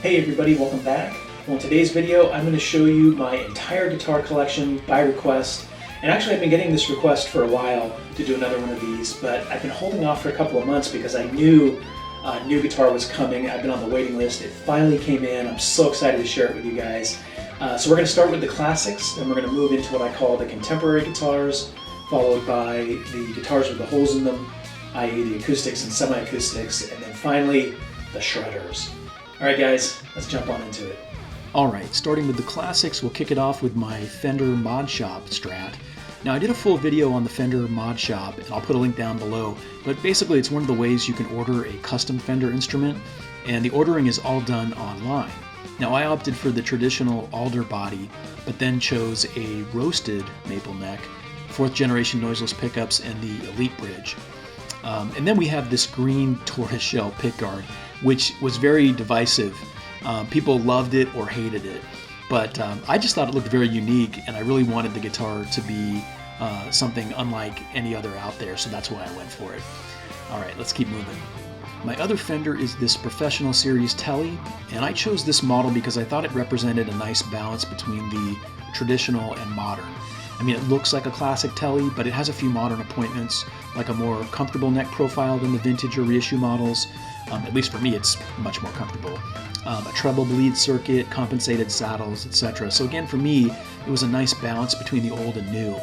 Hey everybody, welcome back. Well, in today's video, I'm going to show you my entire guitar collection by request. And actually, I've been getting this request for a while to do another one of these, but I've been holding off for a couple of months because I knew a new guitar was coming. I've been on the waiting list. It finally came in. I'm so excited to share it with you guys. So we're going to start with the classics, and we're going to move into what I call the contemporary guitars, followed by the guitars with the holes in them, i.e. the acoustics and semi-acoustics, and then finally the shredders. Alright guys, let's jump on into it. Alright, starting with the classics, we'll kick it off with my Fender Mod Shop Strat. Now I did a full video on the Fender Mod Shop, and I'll put a link down below, but basically it's one of the ways you can order a custom Fender instrument, and the ordering is all done online. Now I opted for the traditional alder body, but then chose a roasted maple neck, 4th generation noiseless pickups, and the Elite Bridge. And then we have this green tortoiseshell pickguard, which was very divisive. People loved it or hated it, but I just thought it looked very unique, and I really wanted the guitar to be something unlike any other out there, so that's why I went for it. Alright, let's keep moving. My other Fender is this Professional Series Tele, and I chose this model because I thought it represented a nice balance between the traditional and modern. I mean, it looks like a classic Tele, but it has a few modern appointments, like a more comfortable neck profile than the vintage or reissue models. At least for me, it's much more comfortable. A treble bleed circuit, compensated saddles, etc. So again, for me, it was a nice balance between the old and new.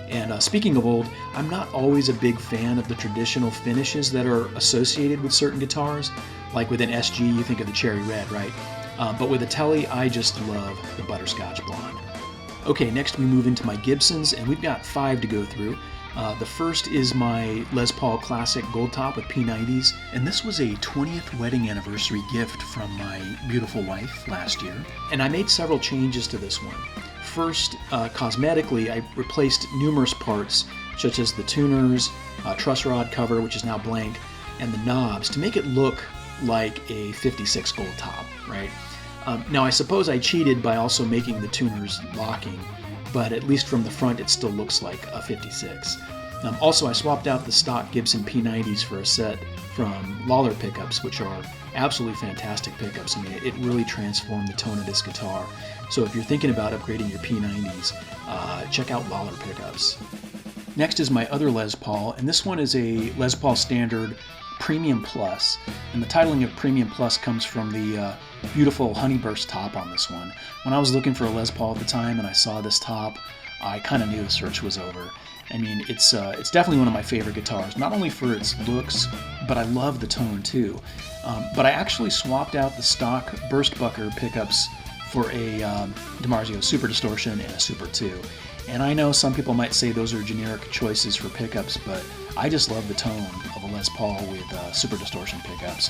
And speaking of old, I'm not always a big fan of the traditional finishes that are associated with certain guitars. Like with an SG, you think of the cherry red, right? But with a Tele, I just love the butterscotch blonde. Okay, next we move into my Gibsons, and we've got 5 to go through. The first is my Les Paul Classic Gold Top with P90s, and this was a 20th wedding anniversary gift from my beautiful wife last year. And I made several changes to this one. First, cosmetically, I replaced numerous parts, such as the tuners, truss rod cover, which is now blank, and the knobs, to make it look like a 56 Gold Top, right? Now I suppose I cheated by also making the tuners locking, but at least from the front it still looks like a 56. Also I swapped out the stock Gibson P90s for a set from Lawler pickups, which are absolutely fantastic pickups. I mean, it really transformed the tone of this guitar. So if you're thinking about upgrading your P90s, check out Lawler pickups. Next is my other Les Paul, and this one is a Les Paul Standard Premium Plus, and the titling of Premium Plus comes from the beautiful Honeyburst top on this one. When I was looking for a Les Paul at the time and I saw this top, I kind of knew the search was over. I mean, it's definitely one of my favorite guitars, not only for its looks, but I love the tone too. But I actually swapped out the stock Burstbucker pickups for a DiMarzio Super Distortion and a Super 2. And I know some people might say those are generic choices for pickups, but I just love the tone of a Les Paul with Super Distortion pickups.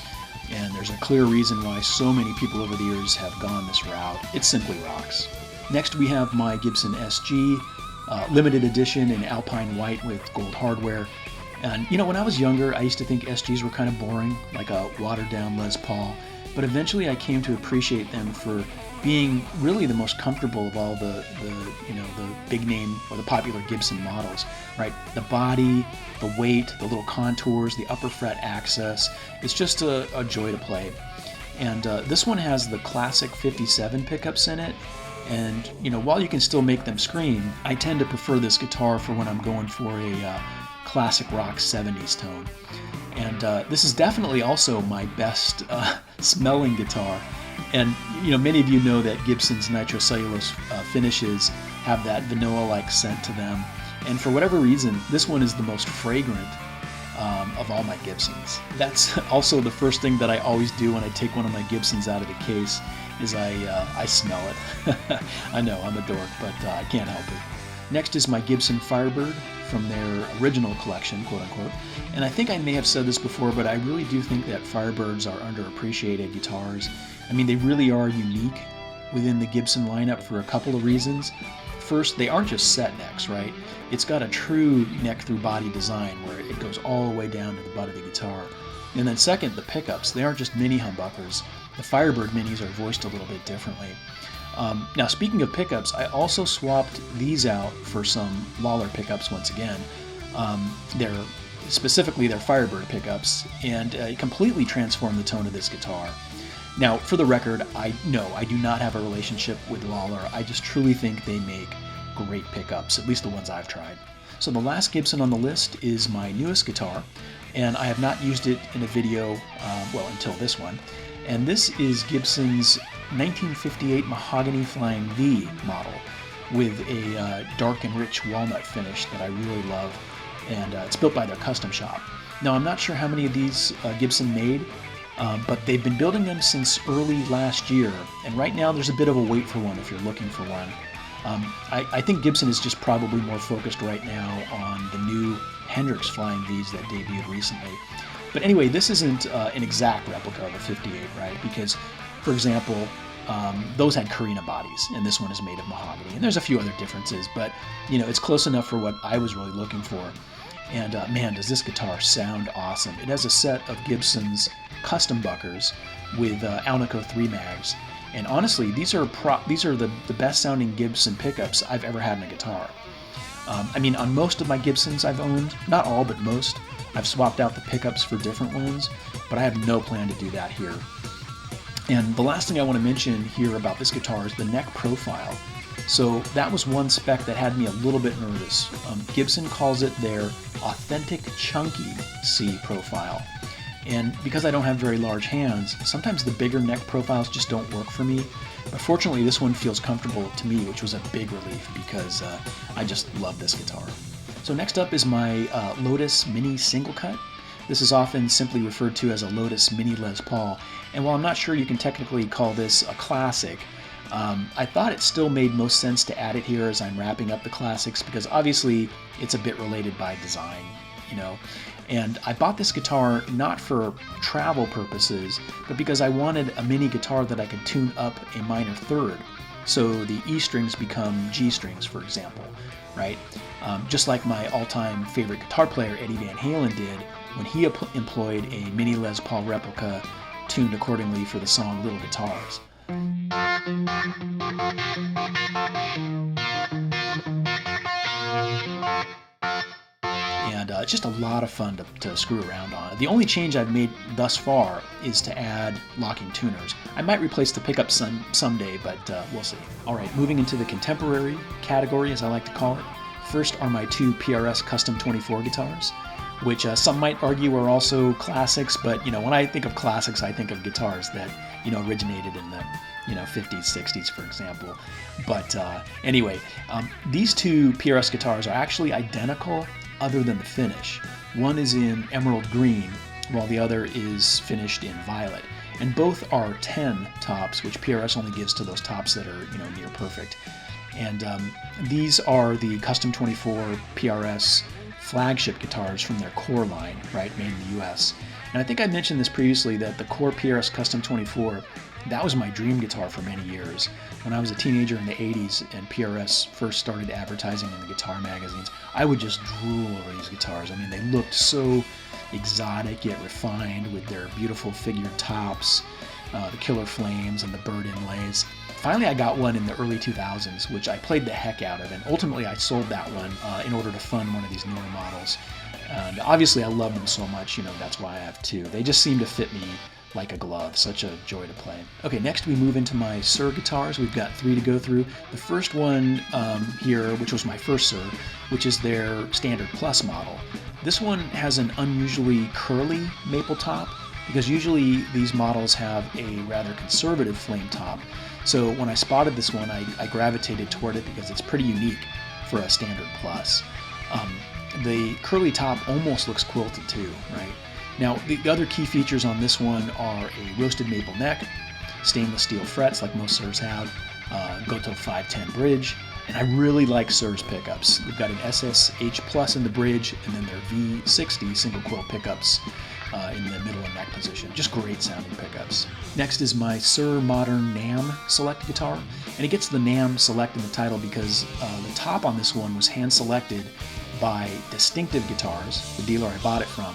And there's a clear reason why so many people over the years have gone this route. It simply rocks. Next we have my Gibson SG, limited edition in Alpine white with gold hardware. And you know, when I was younger, I used to think SGs were kind of boring, like a watered down Les Paul. But eventually I came to appreciate them for being really the most comfortable of all the big name or the popular Gibson models, right? The body, the weight, the little contours, the upper fret access, it's just a joy to play. And this one has the classic 57 pickups in it, and you know, while you can still make them scream, I tend to prefer this guitar for when I'm going for a classic rock 70s tone. And this is definitely also my best smelling guitar. And you know, many of you know that Gibson's nitrocellulose finishes have that vanilla-like scent to them. And for whatever reason, this one is the most fragrant of all my Gibsons. That's also the first thing that I always do when I take one of my Gibsons out of the case, is I smell it. I know, I'm a dork, but I can't help it. Next is my Gibson Firebird from their original collection, quote unquote. And I think I may have said this before, but I really do think that Firebirds are underappreciated guitars. I mean, they really are unique within the Gibson lineup for a couple of reasons. First, they aren't just set necks, right? It's got a true neck through body design where it goes all the way down to the butt of the guitar. And then second, the pickups. They aren't just mini humbuckers. The Firebird minis are voiced a little bit differently. Now, speaking of pickups, I also swapped these out for some Lawler pickups once again. They're specifically their Firebird pickups, and it completely transformed the tone of this guitar. Now, for the record, I do not have a relationship with Lawler. I just truly think they make great pickups, at least the ones I've tried. So the last Gibson on the list is my newest guitar, and I have not used it in a video, until this one. And this is Gibson's 1958 Mahogany Flying V model with a dark and rich walnut finish that I really love, and it's built by their custom shop. Now, I'm not sure how many of these Gibson made, but they've been building them since early last year, and right now there's a bit of a wait for one if you're looking for one. I think Gibson is just probably more focused right now on the new Hendrix Flying Vs that debuted recently. But anyway, this isn't an exact replica of a 58, right? Because, for example, those had Carina bodies, and this one is made of mahogany. And there's a few other differences, but it's close enough for what I was really looking for. And man, does this guitar sound awesome. It has a set of Gibson's custom buckers with Alnico 3 mags. And honestly, these are the best sounding Gibson pickups I've ever had in a guitar. On most of my Gibsons I've owned, not all, but most, I've swapped out the pickups for different ones, but I have no plan to do that here. And the last thing I want to mention here about this guitar is the neck profile. So that was one spec that had me a little bit nervous. Gibson calls it their authentic chunky C profile. And because I don't have very large hands, sometimes the bigger neck profiles just don't work for me. But fortunately, this one feels comfortable to me, which was a big relief because I just love this guitar. So next up is my Lotus Mini Single Cut. This is often simply referred to as a Lotus Mini Les Paul. And while I'm not sure you can technically call this a classic, I thought it still made most sense to add it here as I'm wrapping up the classics because obviously it's a bit related by design, And I bought this guitar not for travel purposes, but because I wanted a mini guitar that I could tune up a minor third. So the E strings become G strings, for example, right? Just like my all-time favorite guitar player, Eddie Van Halen, did when he employed a mini Les Paul replica tuned accordingly for the song Little Guitars. And it's just a lot of fun to screw around on. The only change I've made thus far is to add locking tuners. I might replace the pickup someday, but we'll see. Alright, moving into the contemporary category, as I like to call it. First are my two PRS Custom 24 guitars, which some might argue are also classics, but when I think of classics, I think of guitars that originated in the 50s, 60s, for example. But anyway, these two PRS guitars are actually identical other than the finish. One is in emerald green, while the other is finished in violet. And both are 10 tops, which PRS only gives to those tops that are near perfect. And these are the Custom 24 PRS flagship guitars from their Core.Line, right, made in the US. And I think I mentioned this previously that the Core PRS Custom 24, that was my dream guitar for many years. When I was a teenager in the 80s and PRS first started advertising in the guitar magazines, I would just drool over these guitars. They looked so exotic yet refined with their beautiful figured tops, the killer flames and the bird inlays. Finally, I got one in the early 2000s, which I played the heck out of, and ultimately I sold that one in order to fund one of these newer models. And obviously I love them so much, that's why I have two. They just seem to fit me like a glove. Such a joy to play. Okay, next we move into my Suhr guitars. We've got three to go through. The first one here, which was my first Suhr, which is their Standard Plus model. This one has an unusually curly maple top, because usually these models have a rather conservative flame top. So when I spotted this one, I gravitated toward it because it's pretty unique for a Standard Plus. The curly top almost looks quilted too, right? Now, the other key features on this one are a roasted maple neck, stainless steel frets like most Suhrs have, Goto 510 bridge, and I really like Suhr's pickups. They've got an SSH Plus in the bridge, and then their V60 single quill pickups in the middle and neck position. Just great sounding pickups. Next is my Suhr Modern NAMM Select guitar, and it gets the NAMM Select in the title because the top on this one was hand selected by Distinctive Guitars, the dealer I bought it from,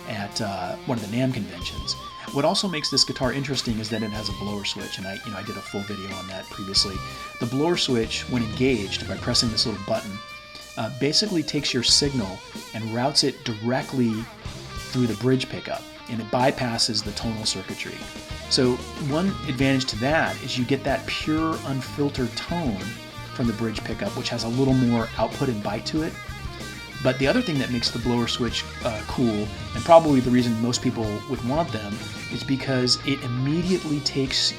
at one of the NAMM conventions. What also makes this guitar interesting is that it has a blower switch, and I did a full video on that previously. The blower switch, when engaged by pressing this little button, basically takes your signal and routes it directly through the bridge pickup, and it bypasses the tonal circuitry. So one advantage to that is you get that pure unfiltered tone from the bridge pickup, which has a little more output and bite to it. But the other thing that makes the blower switch cool, and probably the reason most people would want them, is because it immediately takes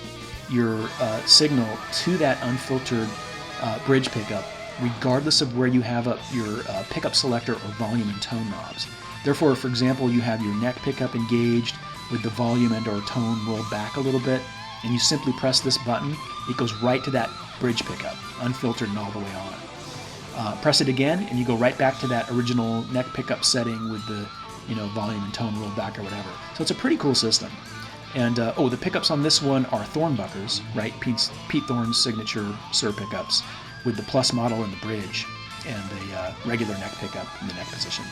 your signal to that unfiltered bridge pickup, regardless of where you have up your pickup selector or volume and tone knobs. Therefore, for example, you have your neck pickup engaged with the volume and or tone rolled back a little bit, and you simply press this button, it goes right to that bridge pickup, unfiltered and all the way on. Press it again, and you go right back to that original neck pickup setting with the volume and tone rolled back or whatever. So it's a pretty cool system. And the pickups on this one are Thornbuckers, right? Pete Thorn's signature Sir pickups with the plus model in the bridge and a regular neck pickup in the neck position.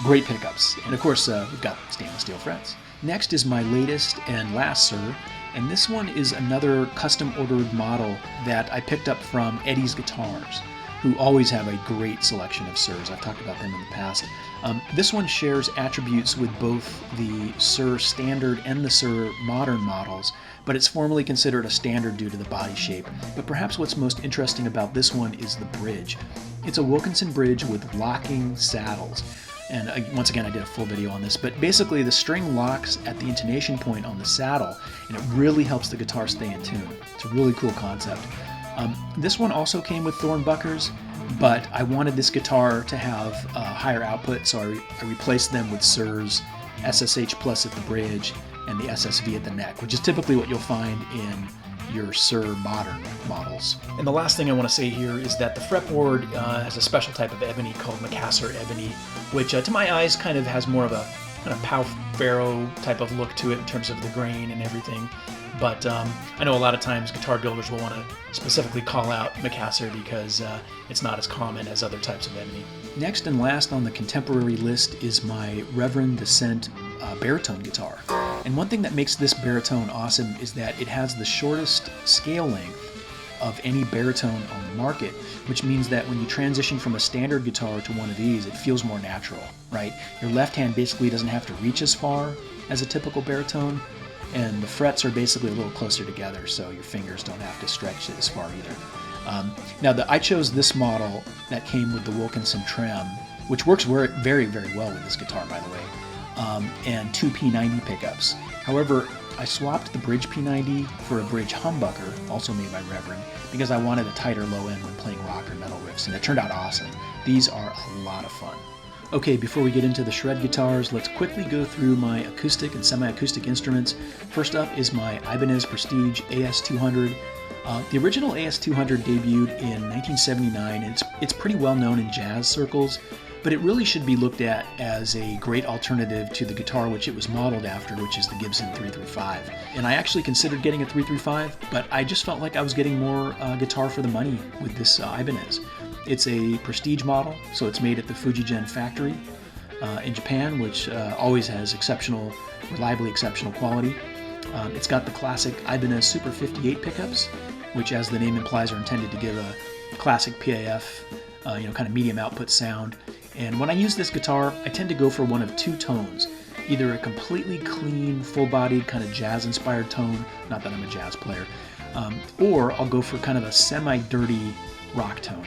Great pickups. And of course, we've got stainless steel frets. Next is my latest and last Sir, and this one is another custom ordered model that I picked up from Eddie's Guitars, who always have a great selection of Sirs. I've talked about them in the past. This one shares attributes with both the Sir Standard and the Sir Modern models, but it's formally considered a standard due to the body shape. But perhaps what's most interesting about this one is the bridge. It's a Wilkinson bridge with locking saddles. And once again, I did a full video on this, but basically the string locks at the intonation point on the saddle, and it really helps the guitar stay in tune. It's a really cool concept. This one also came with Thornbuckers, but I wanted this guitar to have higher output, so I replaced them with Sir's SSH Plus at the bridge and the SSV at the neck, which is typically what you'll find in your Sir Modern models. And the last thing I want to say here is that the fretboard has a special type of ebony called Macassar ebony, which to my eyes kind of has more of a kind of Pau Ferro type of look to it in terms of the grain and everything. But I know a lot of times guitar builders will want to specifically call out Macassar because it's not as common as other types of ebony. Next and last on the contemporary list is my Reverend Descent baritone guitar. And one thing that makes this baritone awesome is that it has the shortest scale length of any baritone on the market, which means that when you transition from a standard guitar to one of these, it feels more natural, right? Your left hand basically doesn't have to reach as far as a typical baritone, and the frets are basically a little closer together, so your fingers don't have to stretch it as far either. Now, I chose this model that came with the Wilkinson trim, which works very, very well with this guitar, by the way, and two P90 pickups. However, I swapped the bridge P90 for a bridge humbucker, also made by Reverend, because I wanted a tighter low end when playing rock or metal riffs, and it turned out awesome. These are a lot of fun. Okay, before we get into the shred guitars, let's quickly go through my acoustic and semi-acoustic instruments. First up is my Ibanez Prestige AS200. The original AS200 debuted in 1979, and it's pretty well known in jazz circles, but it really should be looked at as a great alternative to the guitar which it was modeled after, which is the Gibson 335. And I actually considered getting a 335, but I just felt like I was getting more guitar for the money with this Ibanez. It's a Prestige model, so it's made at the Fujigen factory in Japan, which always has reliably exceptional quality. It's got the classic Ibanez Super 58 pickups, which, as the name implies, are intended to give a classic PAF, kind of medium output sound. And when I use this guitar, I tend to go for one of two tones, either a completely clean, full-bodied, kind of jazz-inspired tone, not that I'm a jazz player, or I'll go for kind of a semi-dirty rock tone.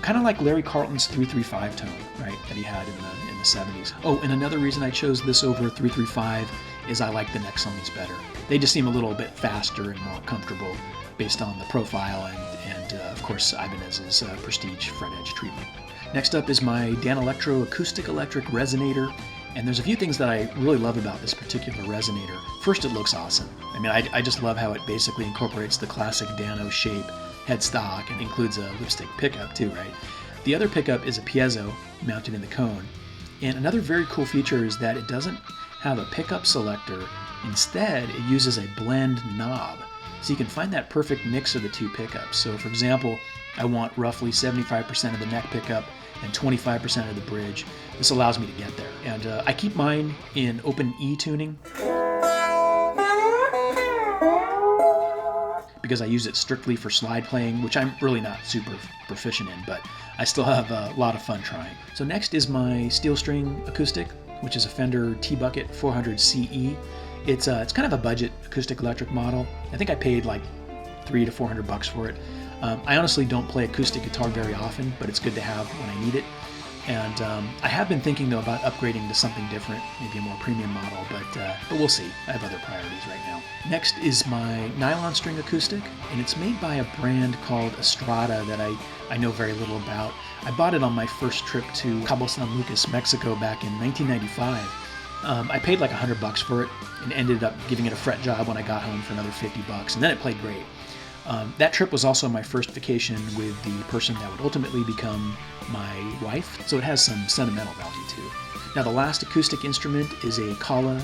Kind of like Larry Carlton's 335 tone, right, that he had in the 70s. Oh, and another reason I chose this over 335 is I like the necks on these better. They just seem a little bit faster and more comfortable based on the profile and of course, Ibanez's Prestige fret edge treatment. Next up is my Danelectro acoustic electric Resonator, and there's a few things that I really love about this particular Resonator. First, it looks awesome. I mean, I just love how it basically incorporates the classic Dano shape headstock and includes a lipstick pickup too, right? The other pickup is a piezo mounted in the cone, and another very cool feature is that it doesn't have a pickup selector. Instead, it uses a blend knob, so you can find that perfect mix of the two pickups. So for example, I want roughly 75% of the neck pickup and 25% of the bridge. This allows me to get there. And I keep mine in open E tuning because I use it strictly for slide playing, which I'm really not super proficient in, but I still have a lot of fun trying. So next is my steel string acoustic, which is a Fender T-Bucket 400 CE. It's kind of a budget acoustic electric model. I think I paid like $300 to $400 for it. I honestly don't play acoustic guitar very often, but it's good to have when I need it. And I have been thinking though about upgrading to something different, maybe a more premium model, but we'll see. I have other priorities right now. Next is my nylon string acoustic, and it's made by a brand called Estrada that I know very little about. I bought it on my first trip to Cabo San Lucas, Mexico back in 1995. I paid like $100 for it and ended up giving it a fret job when I got home for another $50, and then it played great. That trip was also my first vacation with the person that would ultimately become my wife, so it has some sentimental value too. Now the last acoustic instrument is a Kala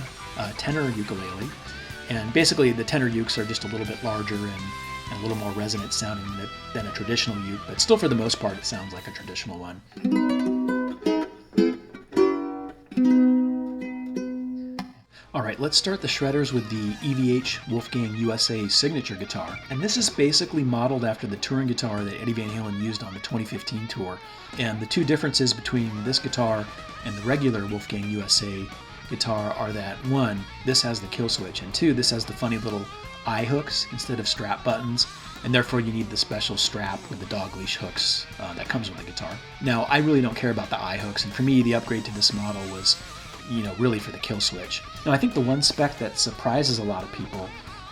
tenor ukulele, and basically the tenor ukes are just a little bit larger and a little more resonant sounding than a traditional uke, but still for the most part it sounds like a traditional one. Alright, let's start the shredders with the EVH Wolfgang USA Signature guitar. And this is basically modeled after the touring guitar that Eddie Van Halen used on the 2015 tour. And the two differences between this guitar and the regular Wolfgang USA guitar are that, one, this has the kill switch, and two, this has the funny little eye hooks instead of strap buttons, and therefore you need the special strap with the dog leash hooks that comes with the guitar. Now, I really don't care about the eye hooks, and for me, the upgrade to this model was really for the kill switch. Now, I think the one spec that surprises a lot of people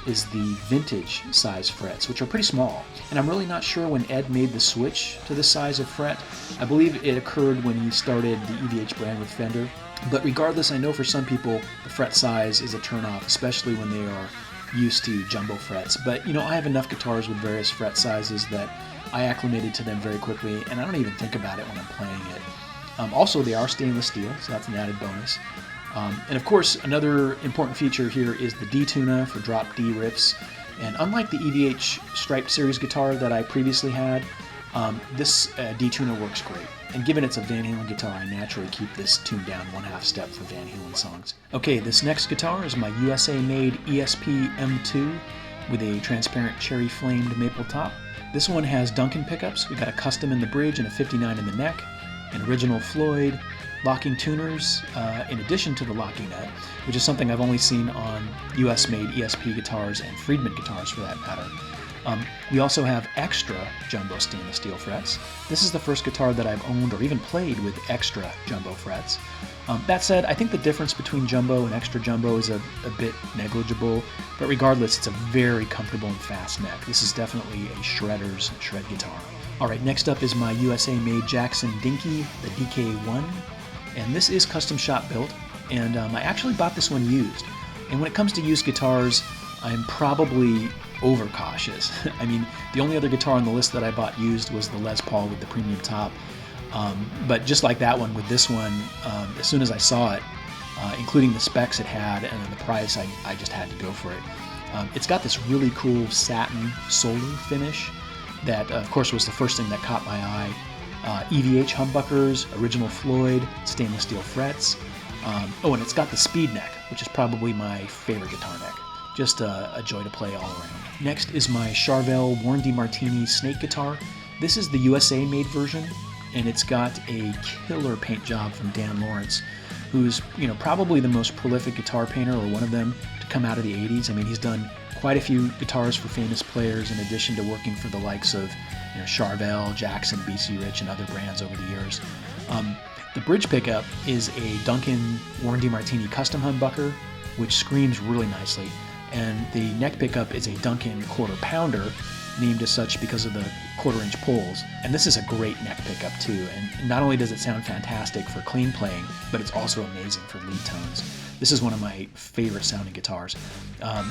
is the vintage size frets, which are pretty small. And I'm really not sure when Ed made the switch to this size of fret. I believe it occurred when he started the EVH brand with Fender. But regardless, I know for some people the fret size is a turnoff, especially when they are used to jumbo frets. But I have enough guitars with various fret sizes that I acclimated to them very quickly, and I don't even think about it when I'm playing it. Also, they are stainless steel, so that's an added bonus. And of course, another important feature here is the D-tuner for drop D riffs. And unlike the EVH Striped Series guitar that I previously had, this D-tuner works great. And given it's a Van Halen guitar, I naturally keep this tuned down 1/2 step for Van Halen songs. Okay, this next guitar is my USA-made ESP M2 with a transparent cherry flamed maple top. This one has Duncan pickups. We got a custom in the bridge and a 59 in the neck. An original Floyd locking tuners in addition to the locking nut, which is something I've only seen on US-made ESP guitars and Friedman guitars for that matter. We also have extra jumbo stainless steel frets. This is the first guitar that I've owned or even played with extra jumbo frets. That said, I think the difference between jumbo and extra jumbo is a bit negligible, but regardless, it's a very comfortable and fast neck. This is definitely a shredder's shred guitar. Alright, next up is my USA-made Jackson Dinky, the DK1, and this is custom shop built, and I actually bought this one used. And when it comes to used guitars, I'm probably overcautious. I mean, the only other guitar on the list that I bought used was the Les Paul with the premium top, but just like that one, with this one, as soon as I saw it, including the specs it had and then the price, I just had to go for it. It's got this really cool satin solar finish that, of course, was the first thing that caught my eye. EVH humbuckers, original Floyd, stainless steel frets. And it's got the speed neck, which is probably my favorite guitar neck. Just a joy to play all around. Next is my Charvel Warren DeMartini snake guitar. This is the USA-made version, and it's got a killer paint job from Dan Lawrence, who's probably the most prolific guitar painter, or one of them, to come out of the 80s. I mean, he's done quite a few guitars for famous players in addition to working for the likes of Charvel, Jackson, BC Rich, and other brands over the years. The bridge pickup is a Duncan Warren DeMartini custom humbucker, which screams really nicely, and the neck pickup is a Duncan quarter pounder, named as such because of the 1/4-inch poles. And this is a great neck pickup too, and not only does it sound fantastic for clean playing, but it's also amazing for lead tones. This is one of my favorite sounding guitars.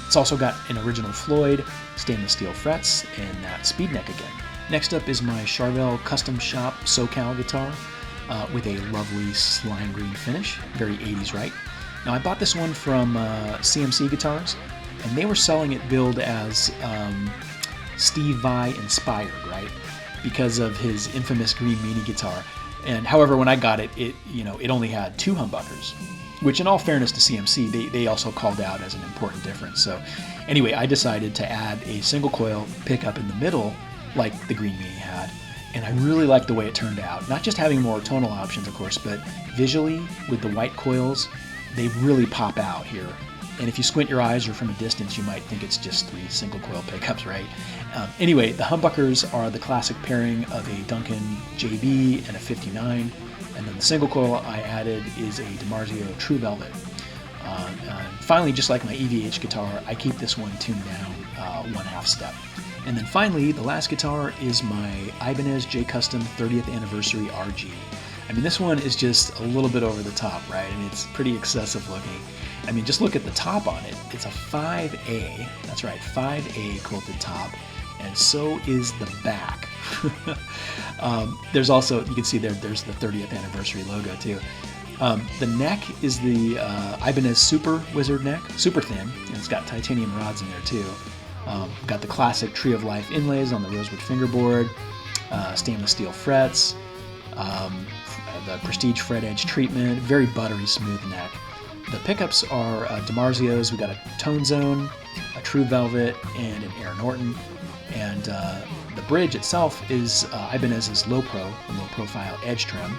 It's also got an original Floyd, stainless steel frets, and that speed neck again. Next up is my Charvel Custom Shop SoCal guitar with a lovely slime green finish, very 80s, right? Now I bought this one from CMC Guitars, and they were selling it billed as Steve Vai inspired, right? Because of his infamous green meanie guitar. And however, when I got it, it only had 2 humbuckers, which in all fairness to CMC, they also called out as an important difference. So anyway, I decided to add a single coil pickup in the middle, like the green meanie had, and I really like the way it turned out. Not just having more tonal options, of course, but visually with the white coils, they really pop out here. And if you squint your eyes or from a distance, you might think it's just 3 single coil pickups, right? Anyway, the humbuckers are the classic pairing of a Duncan JB and a 59. And then the single coil I added is a DiMarzio True Velvet. Finally, just like my EVH guitar, I keep this one tuned down 1/2 step. And then finally, the last guitar is my Ibanez J.Custom 30th Anniversary RG. I mean, this one is just a little bit over the top, right? I mean, it's pretty excessive looking. I mean, just look at the top on it. It's a 5A, that's right, 5A quilted top, and so is the back. There's also, you can see there's the 30th anniversary logo too. The neck is the Ibanez Super Wizard neck, super thin, and it's got titanium rods in there too. Got the classic Tree of Life inlays on the rosewood fingerboard, stainless steel frets, the Prestige fret edge treatment, very buttery smooth neck. The pickups are DiMarzio's. We got a Tone Zone, a True Velvet, and an Air Norton. And the bridge itself is Ibanez's low profile edge trim.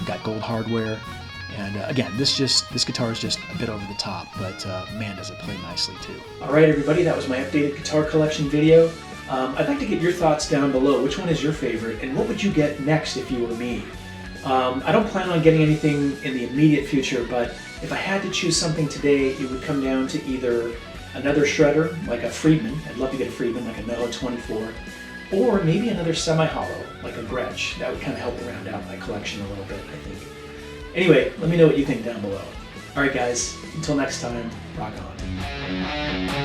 Got gold hardware. And again, this guitar is just a bit over the top, but man, does it play nicely too. All right, everybody, that was my updated guitar collection video. I'd like to get your thoughts down below. Which one is your favorite, and what would you get next if you were me? I don't plan on getting anything in the immediate future, but if I had to choose something today, it would come down to either another shredder, like a Friedman. I'd love to get a Friedman, like a Mellow 24, or maybe another semi-hollow, like a Gretsch. That would kind of help round out my collection a little bit, I think. Anyway, let me know what you think down below. All right, guys, until next time, rock on.